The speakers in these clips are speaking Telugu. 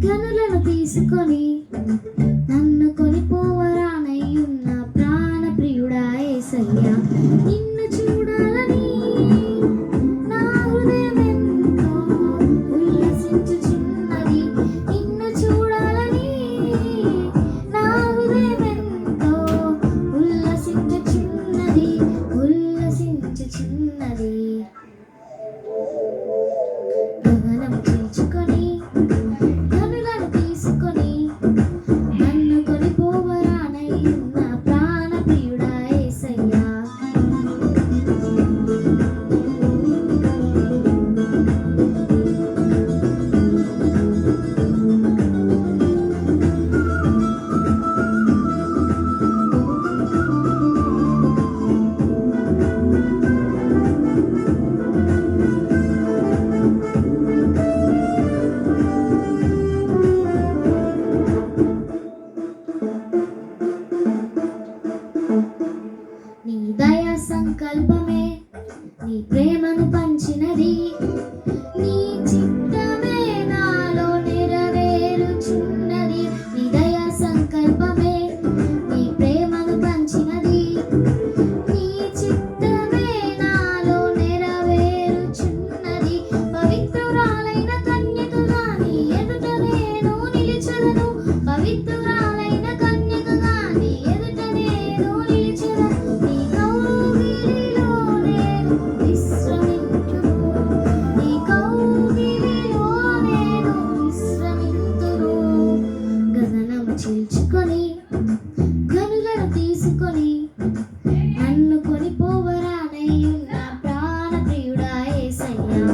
గనులను తీసుకొని నన్ను కొనిపోవరానయ్యున్న ప్రాణ ప్రియుడా యేసయ్యా. నిన్ను చూడాలని నా హృదయం ఎంతో ఉల్లసించుచున్నది. నిన్ను చూడాలని నా హృదయం ఎంతో ఉల్లసించుచున్నది. గగనం చీల్చుకొని గనులను తీసుకొని నన్ను కొనిపోవరానయ్యున్న ప్రాణ ప్రియుడా యేసయ్యా. నీ దయా సంకల్పమే నీ ప్రేమను పంచినది. నీ చిత్తమే నాలో నెరవేరుచున్నది. నీ దయా సంకల్పమే నీ ప్రేమను పంచినది. నీ చిత్తమే నాలో నెరవేరుచున్నది. పవిత్రురాలైన కన్యకగా నీ ఎదుట నేను నిలిచెదను. పవిత్రురాలైన కన్యకగా నీ ఎదుట నేను నిలిచెదను. నీ కౌగిలిలో నేను విశ్రమింతును. నీ కౌగిలిలో నేను విశ్రమింతును. గగనము చీల్చుకొని గనులను తీసుకొని నన్ను కొనిపోవరానయ్యున్న ప్రాణ ప్రియుడా యేసయ్యా.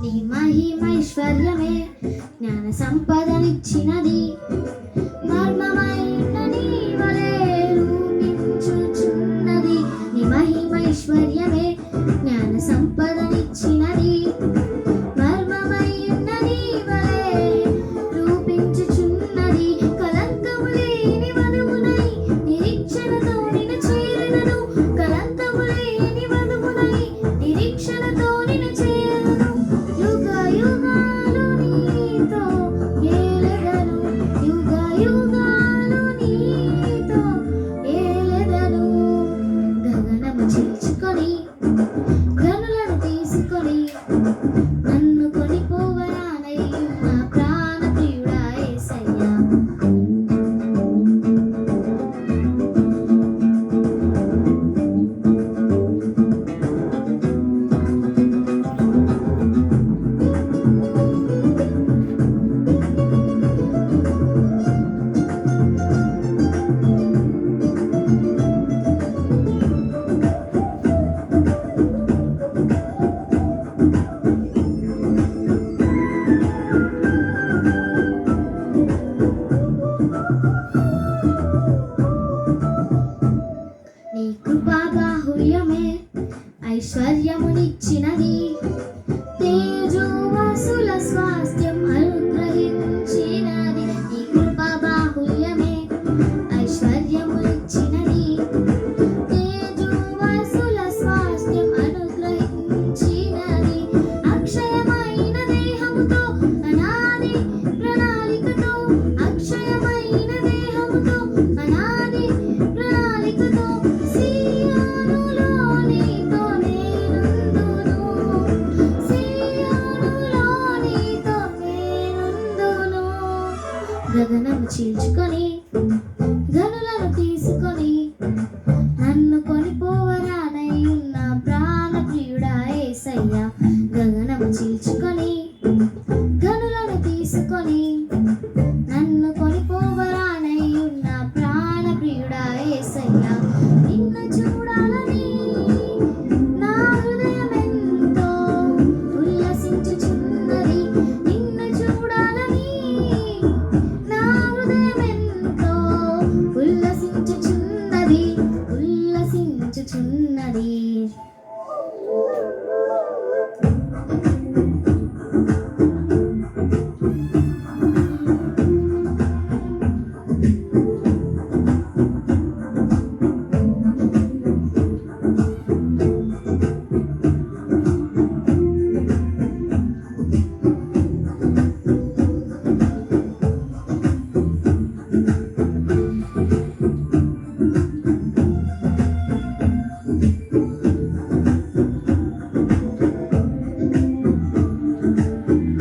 నీ మహిమైశ్వర్యమే జ్ఞాన సంపదనిచ్చినది. మర్మమైన నీ వలె రూపించుచున్నది. నీ మహిమైశ్వర్యమే జ్ఞాన సంపదనిచ్చినది. మర్మమైన నీ వలె రూపించుచున్నది. కలంకము లేని వధువునై నిరీక్షణతో నిన్ను చేరెదను. కలంకము లేని వధువునై నిరీక్షణతో నిన్ను చేరెదను. యుగ యుగాలు నీతో ఏలెదను. యుగ యుగాలు నీతో ఏలెదను. గగనము చీల్చుకొని గనులను తీసుకొని నన్ను కొనిపోవరానయ్యున్న ప్రాణ ప్రియుడా యేసయ్యా. నీ కృపా బాహుళ్యమే ఐశ్వర్యమునిచ్చినది. తేజోవాసుల స్వాస్థ్యం అనుగ్రహించినది. నీ కృపా బాహుళ్యమే ఐశ్వర్యమునిచ్చినది. తేజోవాసుల స్వాస్థ్యం అనుగ్రహించినది. అక్షయమైన దేహముతో అనాది ప్రణాళికతో అక్షయమైన దేహముతో అనాది ప్రణాళికతో సీయోనులో నీతో నేనుందును. సీయోనులో నీతో నేనుందును. గగనము చీల్చుకొని గనులను తీసుకొని నన్ను కొనిపోవరానయ్యున్న ప్రాణ ప్రియుడా యేసయ్యా. గగనము చీల్చుకొని గనులను తీసుకొని